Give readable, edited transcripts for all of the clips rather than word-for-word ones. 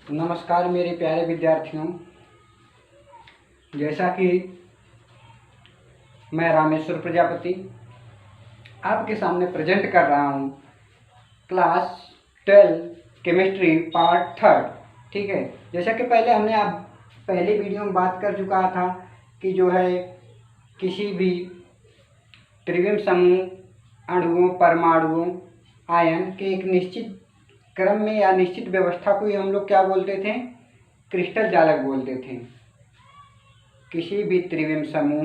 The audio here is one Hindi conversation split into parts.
नमस्कार मेरे प्यारे विद्यार्थियों। जैसा कि मैं रामेश्वर प्रजापति आपके सामने प्रेजेंट कर रहा हूँ क्लास 12 केमिस्ट्री पार्ट 3। ठीक है, जैसा कि पहले हमने आप पहले वीडियो में बात कर चुका था कि जो है किसी भी त्रिविम समूह अणुओं, परमाणुओं, आयन के एक निश्चित क्रम में या निश्चित व्यवस्था को ही हम लोग क्या बोलते थे? क्रिस्टल जालक बोलते थे। किसी भी त्रिविम समूह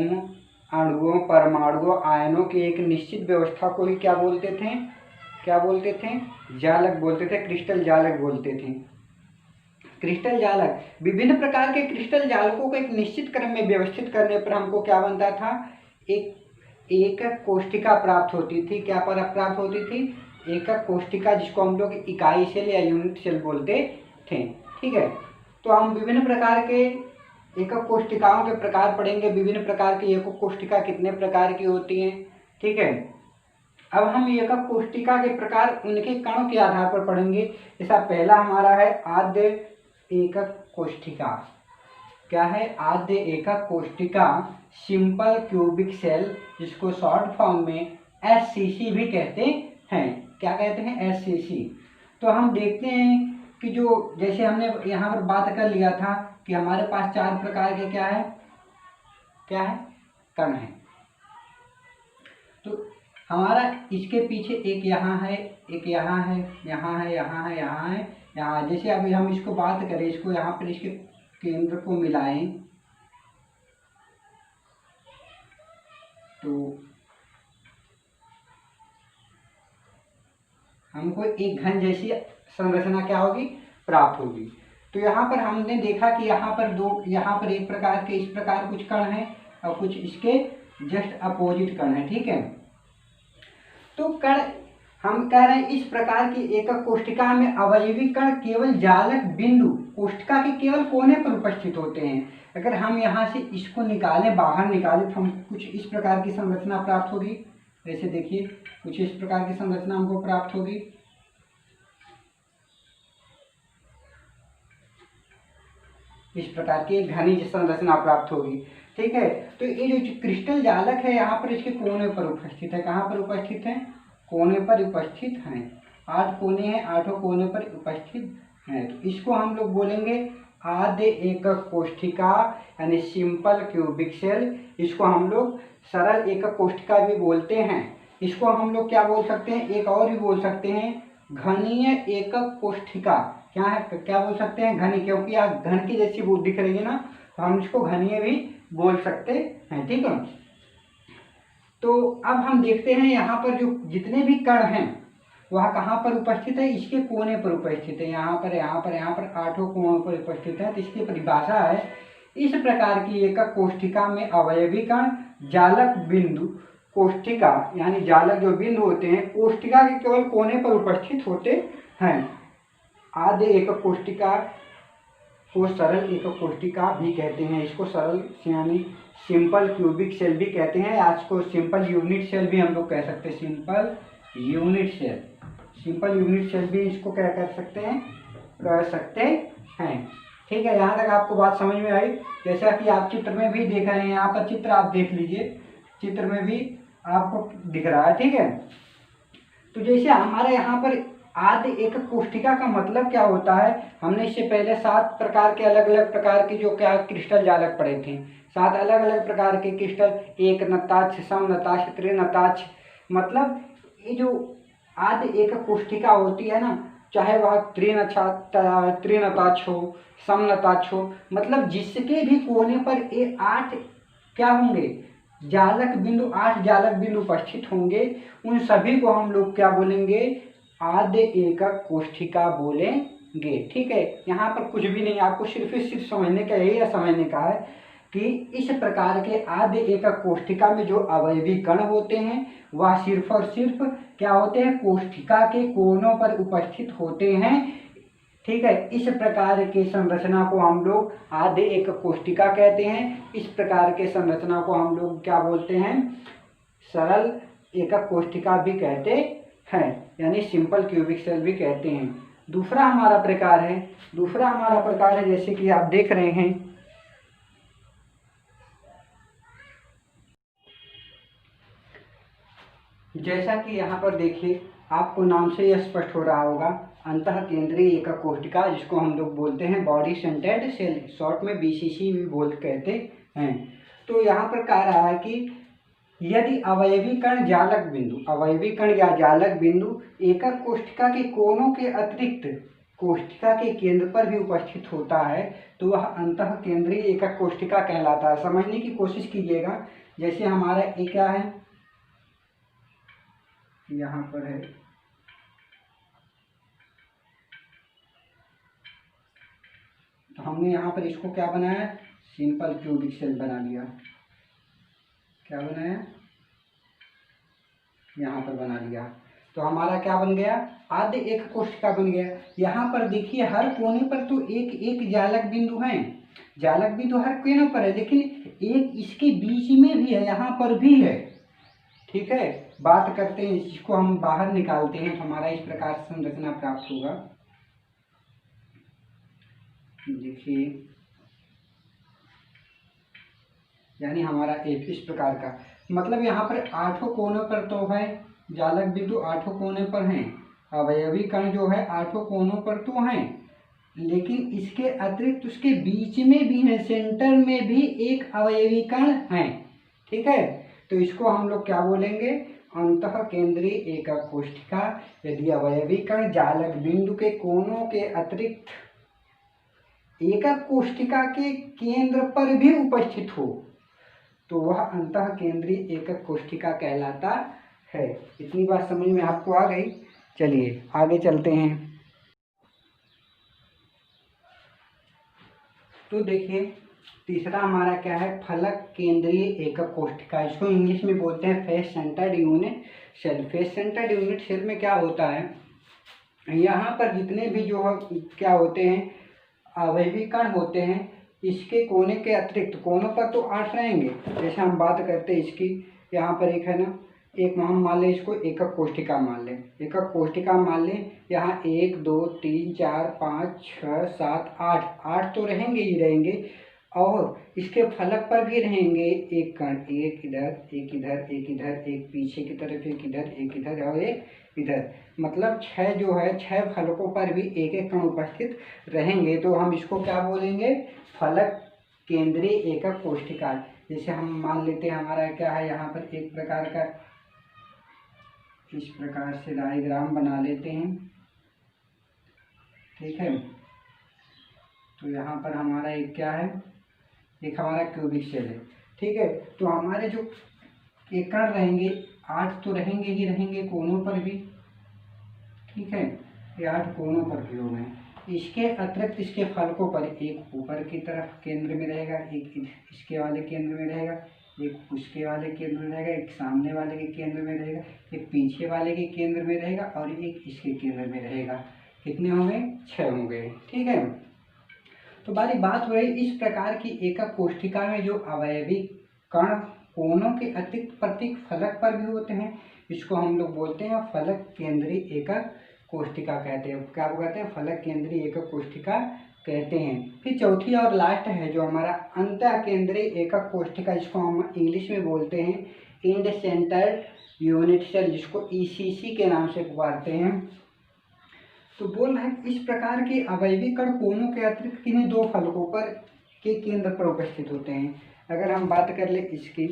अणुओं, परमाणुओं, आयनों की एक निश्चित व्यवस्था को ही क्या बोलते थे? जालक बोलते थे, क्रिस्टल जालक बोलते थे। क्रिस्टल जालक, विभिन्न प्रकार के क्रिस्टल जालकों को एक निश्चित क्रम में व्यवस्थित करने पर हमको क्या बनता था? एक कोष्ठिका प्राप्त होती थी। क्या प्राप्त होती थी? एकक कोष्ठिका, जिसको हम लोग इकाई सेल या यूनिट सेल बोलते थे। ठीक है, तो हम विभिन्न प्रकार के एकक कोष्ठिकाओं के प्रकार पढ़ेंगे। विभिन्न प्रकार की एकक कोष्ठिका कितने प्रकार की होती हैं? ठीक है, अब हम एकक कोष्ठिका के प्रकार उनके कणों के आधार पर पढ़ेंगे। जैसा पहला हमारा है आद्य एकक कोष्ठिका। क्या है? आद्य एकक कोष्ठिका, सिंपल क्यूबिक सेल, जिसको शॉर्ट फॉर्म में SCC भी कहते हैं। क्या कहते हैं? SCC। तो हम देखते हैं कि जो जैसे हमने यहाँ पर बात कर लिया था कि हमारे पास 4 प्रकार के क्या है कण है। तो हमारा इसके पीछे एक यहाँ है, एक यहाँ है, यहाँ है, यहाँ है, यहाँ है, यहाँ। जैसे अभी हम इसको बात करें, इसको यहाँ पर इसके केंद्र को मिलाएं तो हमको एक घन जैसी संरचना क्या होगी? प्राप्त होगी। तो यहाँ पर हमने देखा कि यहाँ पर एक प्रकार के इस प्रकार कुछ कण हैं और कुछ इसके जस्ट अपोजिट कण हैं। ठीक है, तो कण हम कह रहे हैं इस प्रकार की एकक कोष्ठिका में अवयवी कण केवल जालक बिंदु कोष्ठिका के केवल कोने पर उपस्थित होते हैं। अगर हम यहाँ से इसको निकालें, बाहर निकालें, तो हम कुछ इस प्रकार की संरचना प्राप्त होगी। जैसे देखिए, कुछ इस प्रकार की संरचना हमको प्राप्त होगी। इस प्रकार की एक घनी संरचना प्राप्त होगी। ठीक है, तो ये जो क्रिस्टल जालक है यहाँ पर इसके कोने पर उपस्थित है। कहाँ पर उपस्थित है? कोने पर उपस्थित हैं। 8 कोने हैं, 8 कोने पर उपस्थित हैं। तो इसको हम लोग बोलेंगे आद्य एकक कोष्ठिका, यानी सिंपल क्यूबिक सेल। इसको हम लोग सरल एकक कोष्ठिका भी बोलते हैं। इसको हम लोग क्या बोल सकते हैं? एक और भी बोल सकते हैं, घनीय एकक कोष्ठिका। क्या है? क्या बोल सकते हैं? घनी, क्योंकि आप घन की जैसी वो दिख रही है ना, तो हम इसको घनीय भी बोल सकते हैं। ठीक है, तो अब हम देखते हैं यहाँ पर जो जितने भी कण हैं वह कहाँ पर उपस्थित है? इसके कोने पर उपस्थित है। यहाँ पर, यहाँ पर, यहाँ पर 8 कोणों पर उपस्थित है। तो इसकी परिभाषा है, इस प्रकार की एकक कोष्ठिका में अवयवी कण जालक बिंदु कोष्ठिका, यानी जालक जो बिंदु होते हैं कोष्ठिका के केवल कोने पर उपस्थित होते हैं। आद्य एकक कोष्ठिका को सरल एकक कोष्ठिका भी कहते हैं। इसको सरल यानी सिंपल क्यूबिक सेल भी कहते हैं। आज को सिंपल यूनिट सेल भी हम लोग कह सकते हैं। सिंपल यूनिट सेल भी इसको क्या कह सकते हैं? कह सकते हैं। ठीक है, यहाँ तक आपको बात समझ में आई? जैसा कि आप चित्र में भी देख रहे हैं, यहाँ पर चित्र आप देख लीजिए, चित्र में भी आपको दिख रहा है। ठीक है, तो जैसे हमारे यहाँ पर आद्य एकक कोष्ठिका का मतलब क्या होता है? हमने इससे पहले 7 प्रकार के अलग अलग प्रकार के जो क्या क्रिस्टल जालक पढ़े थे। 7 अलग अलग प्रकार के क्रिस्टल, एक नताक्ष, समनताक्ष, त्रिनताक्ष। मतलब ये जो आद्य एकक कोष्ठिका होती है ना, चाहे वह त्रिनताक्ष हो, समनताक्ष हो, मतलब जिसके भी कोने पर ये 8 क्या होंगे? जालक बिंदु, 8 जालक बिंदु उपस्थित होंगे। उन सभी को हम लोग क्या बोलेंगे? आद्य एकक कोष्ठिका बोलेंगे। ठीक है, यहाँ पर कुछ भी नहीं, आपको सिर्फ समझने का यही समझने का है कि इस प्रकार के आद्य एकक कोष्ठिका में जो अवयवी कण होते हैं वह सिर्फ और सिर्फ क्या होते हैं? कोष्ठिका के कोनों पर उपस्थित होते हैं। ठीक है, इस प्रकार के संरचना को हम लोग आद्य एकक कोष्ठिका कहते हैं। इस प्रकार के संरचना को हम लोग क्या बोलते हैं? सरल एकक कोष्ठिका भी कहते हैं, यानी सिंपल क्यूबिक सेल भी कहते हैं। दूसरा हमारा प्रकार है जैसे कि आप देख रहे हैं, जैसा कि यहाँ पर देखिए आपको नाम से यह स्पष्ट हो रहा होगा, अंतः केंद्रीय एकक कोशिका, जिसको हम लोग बोलते हैं बॉडी सेंटर्ड सेल, शॉर्ट में बीसीसी भी कहते हैं। तो यहाँ पर कह रहा है कि यदि अवयवी कण या जालक बिंदु एकक कोशिका के कोनों के अतिरिक्त कोशिका के केंद्र पर भी उपस्थित होता है तो वह अंतः केंद्रीय एकक कोशिका कहलाता है। समझने की कोशिश कीजिएगा, जैसे हमारा ये क्या है, यहाँ पर है, तो हमने यहाँ पर इसको क्या बनाया, सिंपल क्यूबिक सेल बना लिया। क्या बनाया, यहाँ पर बना लिया, तो हमारा क्या बन गया, आद्य एक कोशिका बन गया। यहाँ पर देखिए हर कोने पर तो एक एक जालक बिंदु है, जालक बिंदु हर कोने पर है, लेकिन एक इसके बीच में भी है, यहाँ पर भी है। ठीक है, बात करते हैं, इसको हम बाहर निकालते हैं तो हमारा इस प्रकार संरचना प्राप्त होगा। देखिए यानी हमारा एक इस प्रकार का, मतलब यहाँ पर 8 कोनों पर तो है, जालक बिंदु 8 कोने पर हैं, अवयवी कण जो है 8 कोनों पर तो हैं, लेकिन इसके अतिरिक्त उसके बीच में भी है, सेंटर में भी एक अवयवी कण है। ठीक है, तो इसको हम लोग क्या बोलेंगे, अंतः केंद्रीय एकक कोशिका। यदि अवयवी कण जालक बिंदु के कोनों के अतिरिक्त एकक कोशिका के केंद्र पर भी उपस्थित हो तो वह अंतः केंद्रीय एकक कोशिका कहलाता है। इतनी बात समझ में आपको आ गई। चलिए आगे चलते हैं। तो देखिए तीसरा हमारा क्या है, फलक केंद्रीय एकक कोशिका, इसको इंग्लिश में बोलते हैं face centred unit cell. Face centred unit cell में क्या होता है, यहाँ पर जितने भी जो क्या होते हैं अवयवी कण होते हैं, इसके कोने के अतिरिक्त, कोनों पर तो 8 रहेंगे, जैसे हम बात करते हैं इसकी, यहाँ पर एक है ना, एक हम मान लें इसको एकक कोशिका मान लें, एकक कोशिका मान लें, यहाँ 1 2 3 4 5 6 7 8 तो रहेंगे ही रहेंगे, और इसके फलक पर भी रहेंगे एक कण, एक इधर एक इधर एक इधर, एक पीछे की तरफ एक इधर एक इधर और एक इधर, मतलब 6 जो है 6 फलकों पर भी एक एक कण उपस्थित रहेंगे। तो हम इसको क्या बोलेंगे, फलक केंद्रीय एकक कोशिका। जैसे हम मान लेते हैं हमारा क्या है, यहाँ पर एक प्रकार का इस प्रकार से डायग्राम बना लेते हैं। ठीक है, तो यहाँ पर हमारा एक क्या है, एक हमारा क्यूबिक सेल है। ठीक है, तो हमारे जो एक कण रहेंगे 8 तो रहेंगे ही रहेंगे कोनों पर भी। ठीक है, ये 8 कोनों पर भी हो गए, इसके अतिरिक्त इसके फलकों पर एक ऊपर की तरफ केंद्र में रहेगा, एक इसके वाले केंद्र में रहेगा, एक उसके वाले केंद्र में रहेगा, एक सामने वाले के केंद्र में रहेगा, एक पीछे वाले के केंद्र में रहेगा और एक इसके केंद्र में रहेगा। कितने हो गए, 6 हो गए। ठीक है, तो बारी बात हो रही इस प्रकार की एकक कोशिका में जो अवयवी कण कोनों के अतिरिक्त प्रत्येक फलक पर भी होते हैं, इसको हम लोग बोलते हैं फलक केंद्रीय एकक कोशिका कहते हैं। क्या कहते हैं, फलक केंद्रीय एकक कोशिका कहते हैं। फिर चौथी और लास्ट है जो हमारा अंतः केंद्रीय एकक कोशिका, जिसको हम इंग्लिश में बोलते हैं इंड सेंटर्ड यूनिट सेल, जिसको ईसीसी के नाम से पुकारते हैं। तो बोल रहे हैं इस प्रकार के अवयवी कण कोनों के अतिरिक्त किन्हीं 2 फलकों पर के केंद्र पर उपस्थित होते हैं। अगर हम बात कर ले इसकी,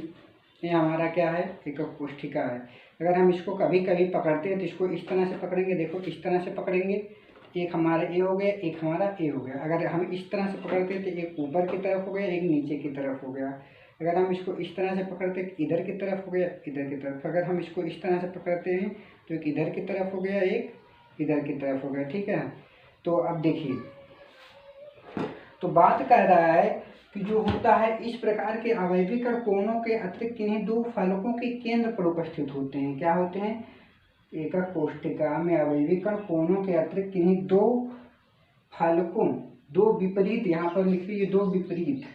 ये हमारा क्या है, एकक कोशिका है। अगर हम इसको कभी कभी पकड़ते हैं तो इसको इस तरह से पकड़ेंगे, देखो इस तरह से पकड़ेंगे, एक हमारा ए हो गया, एक हमारा ए हो गया। अगर हम इस तरह से पकड़ते हैं तो एक ऊपर की तरफ हो गया, एक नीचे की तरफ हो गया। अगर हम इसको इस तरह से पकड़ते हैं इधर की तरफ हो गया, इधर की तरफ। अगर हम इसको इस तरह से पकड़ते हैं तो एक इधर की तरफ हो गया, एक इधर की तरफ हो गया। ठीक है, तो अब देखिए, तो बात कर रहा है कि जो होता है इस प्रकार के अवयवी कण कोनों के अतिरिक्त किन्हीं 2 फलकों के केंद्र पर उपस्थित होते हैं। क्या होते हैं, एकक कोशिका में अवयवी कण कोनों के अतिरिक्त किन्हीं 2 फलकों, 2 विपरीत, यहाँ पर लिख लीजिए 2 विपरीत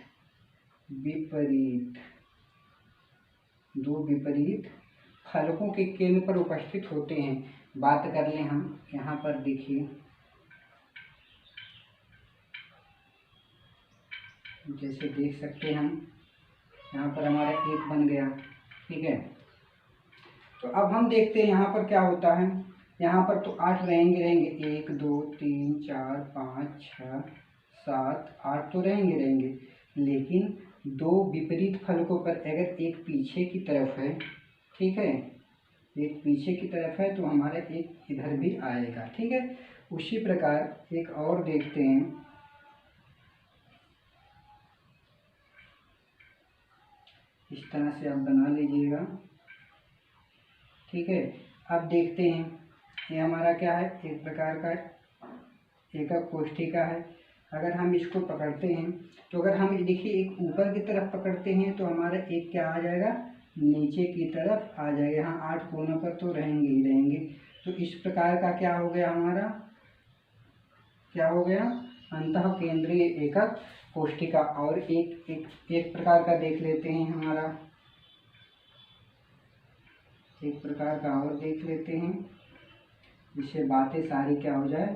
2 विपरीत फलकों के केंद्र पर उपस्थित होते हैं। बात कर लें हम, यहाँ पर देखिए जैसे देख सकते हैं हम, यहाँ पर हमारा 1 बन गया। ठीक है, तो अब हम देखते हैं यहाँ पर क्या होता है। यहाँ पर तो 8 रहेंगे, 1 2 3 4 5 6 7 8 तो रहेंगे, लेकिन 2 विपरीत फलकों पर अगर एक पीछे की तरफ है, ठीक है, एक पीछे की तरफ है तो हमारा एक इधर भी आएगा। ठीक है, उसी प्रकार एक और देखते हैं। इस तरह से आप बना लीजिएगा। ठीक है, अब देखते हैं, ये हमारा क्या है, एक प्रकार का एकक कोष्ठिका है। अगर हम इसको पकड़ते हैं तो अगर हम देखिए एक ऊपर की तरफ पकड़ते हैं तो हमारा एक क्या आ जाएगा, नीचे की तरफ आ जाएगा। यहाँ 8 कोनों पर तो रहेंगे ही रहेंगे। तो इस प्रकार का क्या हो गया, हमारा क्या हो गया, अंतः केंद्रीय एकक कोष्ठिका। और एक प्रकार का देख लेते हैं, हमारा एक प्रकार का और देख लेते हैं, जिससे बातें सारी क्या हो जाए,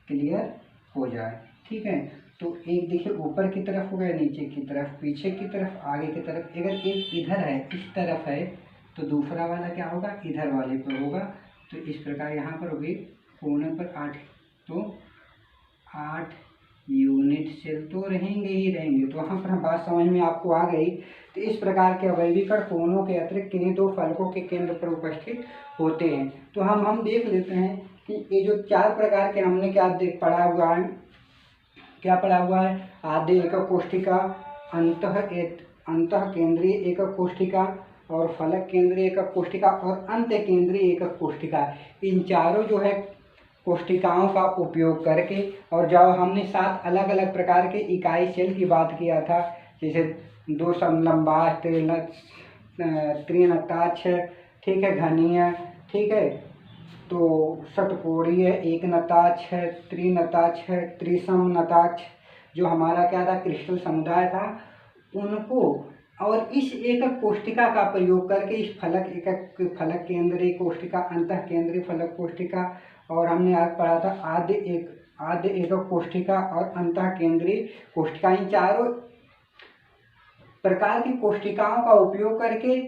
क्लियर हो जाए। ठीक है, तो एक देखिए ऊपर की तरफ हो गया, नीचे की तरफ, पीछे की तरफ, आगे की तरफ। अगर एक इधर है, इस तरफ है, तो दूसरा वाला क्या होगा, इधर वाले पर होगा। तो इस प्रकार यहाँ पर भी कोने पर 8, तो 8 यूनिट सेल तो रहेंगे ही रहेंगे। तो वहाँ पर बात समझ में आपको आ गई। तो इस प्रकार के अवयवीकरण कोनों के अतिरिक्त किन्हीं 2 फलकों के केंद्र पर उपस्थित होते हैं। तो हम देख लेते हैं कि ये जो 4 प्रकार के हमने क्या पढ़ा हुआ है, क्या पढ़ा हुआ है, आद्य एकक कोष्ठिका, अंतः केंद्रीय एकक कोष्ठिका और फलक केंद्रीय एकक कोष्ठिका और अंत्य केंद्रीय एकक कोष्ठिका। इन चारों जो है कोष्ठिकाओं का उपयोग करके, और जब हमने 7 अलग अलग प्रकार के इकाई सेल की बात किया था, जैसे 2 समलंबाश, त्रिनताक्ष, ठीक है, घनीय, ठीक है, तो षटकोणीय, एक नताक्ष, त्रिनताक्ष, त्रिसमनताक्ष, जो हमारा क्या था, क्रिस्टल समुदाय था, उनको और इस एकक कोष्ठिका का प्रयोग करके इस फलक केंद्रीय कोष्ठिका, अंतः केंद्रीय फलक कोष्ठिका, और हमने आज पढ़ा था आद्य एकक कोष्ठिका और अंतः केंद्रीय कोष्ठिका। इन चारों प्रकार की कोष्ठिकाओं का उपयोग करके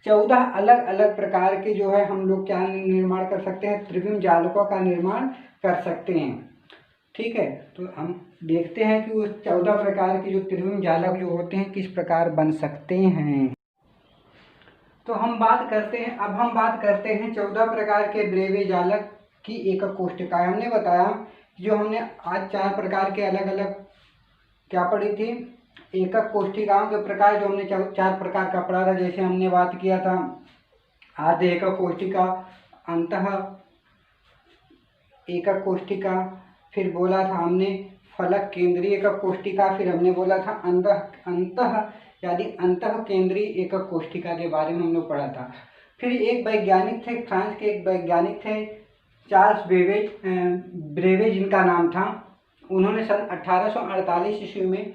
14 अलग अलग प्रकार के जो है हम लोग क्या निर्माण कर सकते हैं, त्रिविम जालकों का निर्माण कर सकते हैं। ठीक है, तो हम देखते हैं कि वो 14 प्रकार के जो त्रिविम जालक जो होते हैं किस प्रकार बन सकते हैं। तो हम बात करते हैं, अब हम बात करते हैं 14 प्रकार के ब्रेवे जालक की एकक कोष्ठिकाएं। हमने बताया जो हमने आज 4 प्रकार के अलग अलग क्या पढ़ी थी, एकक कोष्ठिकाओं के प्रकार, जो हमने 4 प्रकार का पढ़ा था। जैसे हमने बात किया था आद्य एकक कोष्ठिका, अंतः एकक कोष्ठिका, फिर बोला था हमने फलक केंद्रीय एकक कोष्ठिका, फिर हमने बोला था अंतः यानी अंतः केंद्रीय एकक कोष्ठिका के बारे में हम लोग पढ़ा था। फिर एक वैज्ञानिक थे, फ्रांस के एक वैज्ञानिक थे, चार्ल्स ब्रेवे जिनका नाम था। उन्होंने सन 1848 ईस्वी में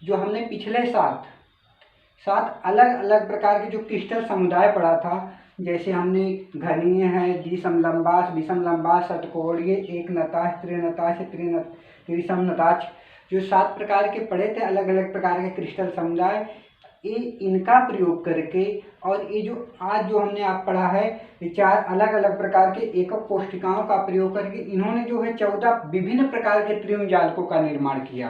जो हमने पिछले 7 अलग अलग प्रकार के जो क्रिस्टल समुदाय पढ़ा था, जैसे हमने घनीय है, द्विसमलंबाश, विषमलंबाश, षटकोणीय, एक नताक्ष, त्रिनताक्ष, त्रिसमनताक्ष, जो 7 प्रकार के पढ़े थे अलग अलग प्रकार के क्रिस्टल समुदाय, ये इनका प्रयोग करके, और ये जो आज जो हमने आप पढ़ा है, ये 4 अलग अलग प्रकार के एकक कोष्ठिकाओं का प्रयोग करके इन्होंने जो है 14 विभिन्न प्रकार के त्रिविम जालकों का निर्माण किया।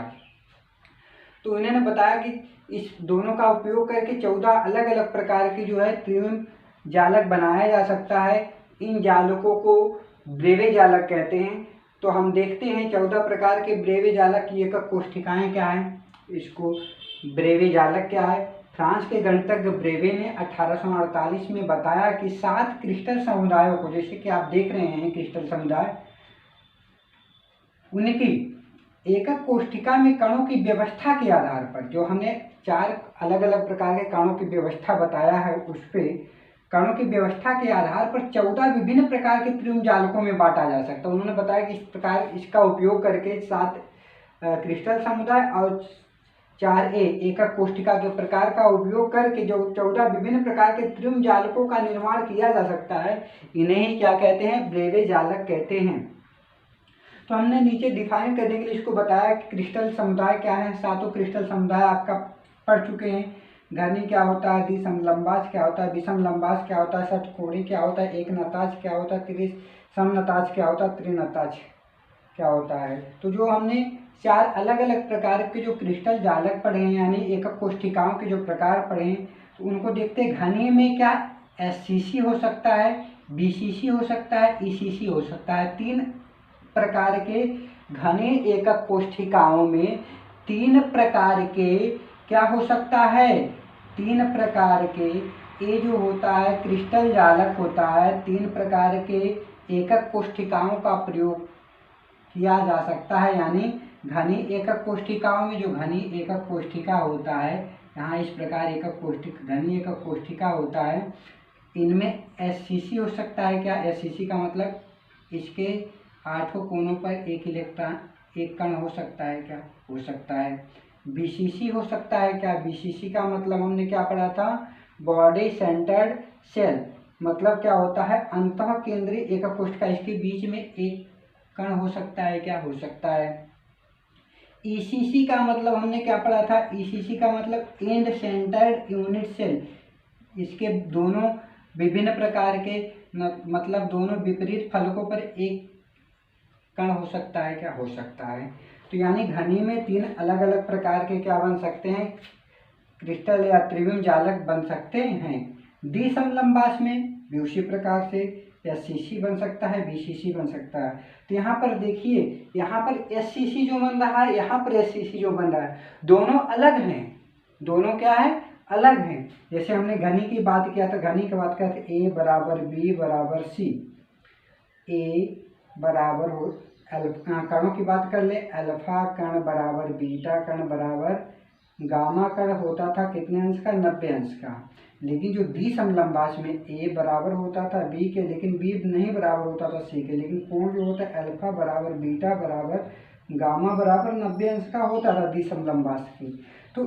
तो इन्होंने बताया कि इस दोनों का उपयोग करके 14 अलग अलग प्रकार की जो है त्रिविम जालक बनाया जा सकता है। इन जालकों को ब्रेवे जालक कहते हैं। तो हम देखते हैं 14 प्रकार के ब्रेवे जालक की एकक कोष्ठिकाएं क्या हैं। इसको ब्रेवे जालक क्या है, फ्रांस के गणितज्ञ ब्रेवे ने 1848 में बताया कि 7 क्रिस्टल समुदायों को, जैसे कि आप देख रहे हैं क्रिस्टल समुदाय, उनकी एकक कोष्ठिका में कणों की व्यवस्था के आधार पर, जो हमने 4 अलग अलग प्रकार के कणों की व्यवस्था बताया है, उस पे कणों की व्यवस्था के आधार पर 14 विभिन्न प्रकार के त्रिविम जालकों में बांटा जा सकता है। उन्होंने बताया कि इस प्रकार इसका उपयोग करके 7 क्रिस्टल समुदाय और 4 एकक कोष्ठिका के प्रकार का उपयोग करके जो 14 विभिन्न प्रकार के त्रिविम जालकों का निर्माण किया जा सकता है, इन्हें ही क्या कहते हैं, ब्रेवे जालक कहते हैं। तो हमने नीचे डिफाइन करने के लिए इसको बताया कि क्रिस्टल समुदाय क्या है। सातों क्रिस्टल समुदाय आपका पढ़ चुके हैं। घनी क्या होता है, द्विसमलंबास क्या होता है, विषमलंबास क्या होता है, षटकोणी क्या होता है, एक नताज क्या होता है, त्रिसमनताज क्या होता है, त्रिनताज क्या होता है। तो जो हमने 4 अलग अलग प्रकार के जो क्रिस्टल जालक पढ़े हैं, यानी एकक कोष्ठिकाओं के जो प्रकार पढ़े हैं, तो उनको देखते हैं। घनी में क्या SCC हो सकता है, BCC हो सकता है, ECC हो सकता है। 3 प्रकार के घने एकक कोष्ठिकाओं में 3 प्रकार के क्या हो सकता है, 3 प्रकार के ये जो होता है क्रिस्टल जालक होता है, 3 प्रकार के एकक कोष्ठिकाओं का प्रयोग किया जा सकता है। यानी घनी एकक कोष्ठिकाओं में जो घनी एकक कोष्ठिका होता है, यहाँ इस प्रकार घनी एकक कोष्ठिका होता है, इनमें SCC हो सकता है। क्या SCC का मतलब इसके 8 कोनों पर एक इलेक्ट्रॉन एक कण हो सकता है। क्या हो सकता है। BCC हो सकता है। क्या BCC का मतलब हमने क्या पढ़ा था, बॉडी सेंटर्ड सेल, मतलब क्या होता है अंतः केंद्रीय एकक कोष्ठिका, इसके बीच में एक कण हो सकता है। क्या हो सकता है। ECC का मतलब हमने क्या पढ़ा था, ECC का मतलब एंड सेंटर्ड यूनिट सेल, इसके दोनों विभिन्न प्रकार के मतलब दोनों विपरीत फलकों पर एक कण हो सकता है। क्या हो सकता है। तो यानी घनी में 3 अलग अलग प्रकार के क्या बन सकते हैं, क्रिस्टल या त्रिविम जालक बन सकते हैं। द्विसमलंबास में भी उसी प्रकार से SCC बन सकता है, BCC बन सकता है। तो यहाँ पर देखिए, यहाँ पर SCC जो बन रहा है, यहाँ पर SCC जो बन रहा है, दोनों अलग हैं। दोनों क्या है, अलग हैं। जैसे हमने घनी की बात किया था, घनी की बात करते A बराबर B बराबर C, A बराबर हो कणों की बात कर ले, अल्फा कण बराबर बीटा कण बराबर गामा कण होता था कितने अंश का, 90 अंश का। लेकिन जो द्विसमलंबास में A बराबर होता था B के, लेकिन B नहीं बराबर होता था C के, लेकिन कोण जो होता है अल्फा बराबर बीटा बराबर गामा बराबर 90 अंश का होता था द्विसमलंबास की। तो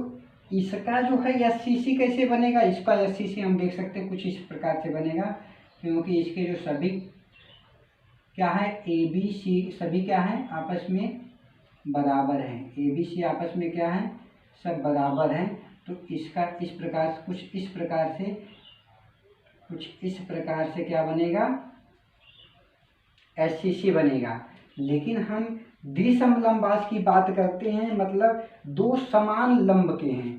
इसका जो है SCC कैसे बनेगा, इसका SCC हम देख सकते हैं कुछ इस प्रकार से बनेगा, क्योंकि इसके जो सभी क्या है ABC सभी क्या है आपस में बराबर हैं। ABC आपस में क्या है, सब बराबर हैं। तो इसका इस प्रकार कुछ इस प्रकार से क्या बनेगा, SCC बनेगा। लेकिन हम द्विसमलंबास की बात करते हैं, मतलब 2 समान लंब के हैं।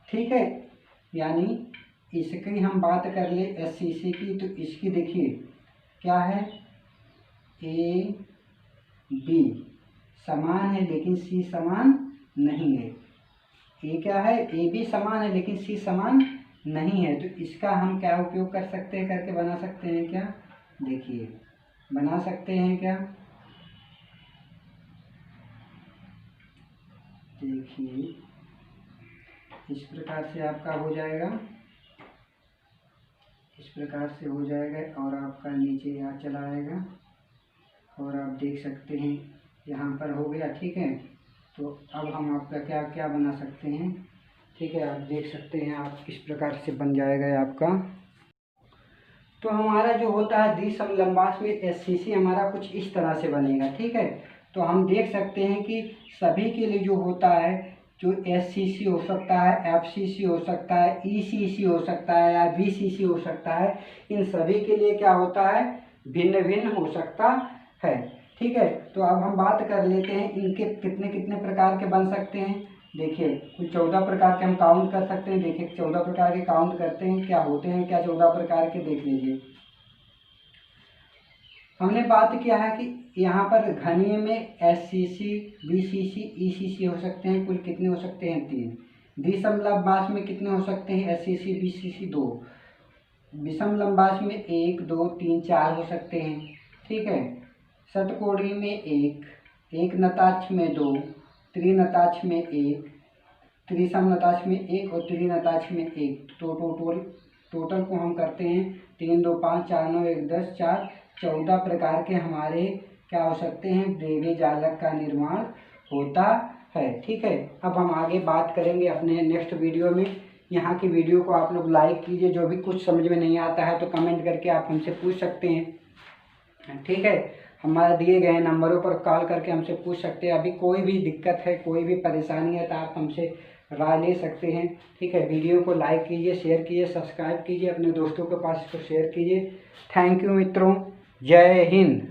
ठीक है, यानी इसकी हम बात कर ले SCC की, तो इसकी देखिए क्या है, A B समान है लेकिन C समान नहीं है। A क्या है, A B समान है लेकिन C समान नहीं है। तो इसका हम क्या उपयोग कर सकते हैं, करके बना सकते हैं क्या, देखिए बना सकते हैं क्या, देखिए इस प्रकार से आपका हो जाएगा, इस प्रकार से हो जाएगा और आपका नीचे यहाँ चला आएगा और आप देख सकते हैं यहाँ पर हो गया। ठीक है, तो अब हम आपका क्या क्या बना सकते हैं, ठीक है, आप देख सकते हैं आप किस प्रकार से बन जाएगा आपका। तो हमारा जो होता है द्विसमलंबास में SCC हमारा कुछ इस तरह से बनेगा। ठीक है, तो हम देख सकते हैं कि सभी के लिए जो होता है, जो SCC हो सकता है, FCC हो सकता है, ECC हो सकता है या BCC हो सकता है, इन सभी के लिए क्या होता है, भिन्न भिन्न हो सकता है। ठीक है, तो अब हम बात कर लेते हैं इनके कितने कितने प्रकार के बन सकते हैं। देखिए कुल 14 प्रकार के हम काउंट कर सकते हैं। देखिए 14 प्रकार के काउंट करते हैं, क्या होते हैं, क्या 14 प्रकार के देख लीजिए। हमने बात किया है कि यहाँ पर घनी में SCC, BCC, ECC हो सकते हैं, कुल कितने हो सकते हैं, 3। द्विसमलंबास में कितने हो सकते हैं, SCC, BCC 2। विषमलंबास में 1 2 3 4 हो सकते हैं। ठीक है, षटकोणी में 1 नताक्ष में 2, त्रिनताक्ष में 1, त्रिसमनताक्ष में 1 और त्रिनताक्ष में 1। तो टोटल को हम करते हैं 3 2 5 4 9 1 10 4 14 प्रकार के हमारे क्या हो सकते हैं, ब्रेवी जालक का निर्माण होता है। ठीक है, अब हम आगे बात करेंगे अपने नेक्स्ट वीडियो में। यहाँ की वीडियो को आप लोग लाइक कीजिए, जो भी कुछ समझ में नहीं आता है तो कमेंट करके आप हमसे पूछ सकते हैं। ठीक है, हमारे दिए गए नंबरों पर कॉल करके हमसे पूछ सकते हैं। अभी कोई भी दिक्कत है, कोई भी परेशानी है तो आप हमसे राय ले सकते हैं। ठीक है, वीडियो को लाइक कीजिए, शेयर कीजिए, सब्सक्राइब कीजिए, अपने दोस्तों के पास इसको शेयर कीजिए। थैंक यू मित्रों, जय हिंद।